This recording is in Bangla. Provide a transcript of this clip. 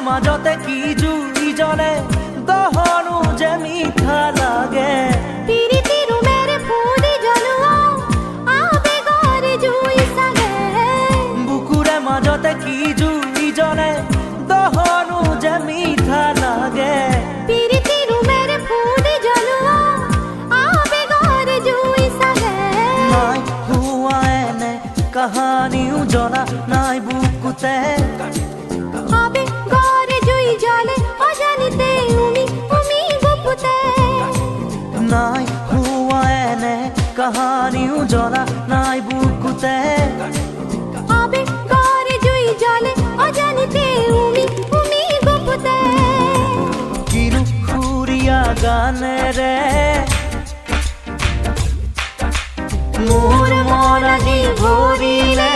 মাজতে কি জুই জ্বলে দহনো যে মিঠা লাগে পিরিতিৰু মেৰে ফুলি জ্বলোৱা আবেগৰ জুই চাগে বুকুৰে মাজতে কি জুই জ্বলে দহনো যে মিঠা লাগে পিরিতিৰু মেৰে ফুলি জ্বলোৱা আবেগৰ জুই চাগে নাই হোৱা এনে কাহানিও জনা নাই বুকুতে আবেগৰ জুই জ্বলে অজানিতে উমি গুপুতে নাই হোৱা এনে কাহানিও জনা নাই বুকুতে আবেগৰ জুই জ্বলে অজানিতে উমি গুপুতে কিনো সুৰীয়া গানেৰে মোৰ মন আজি ভৰিলে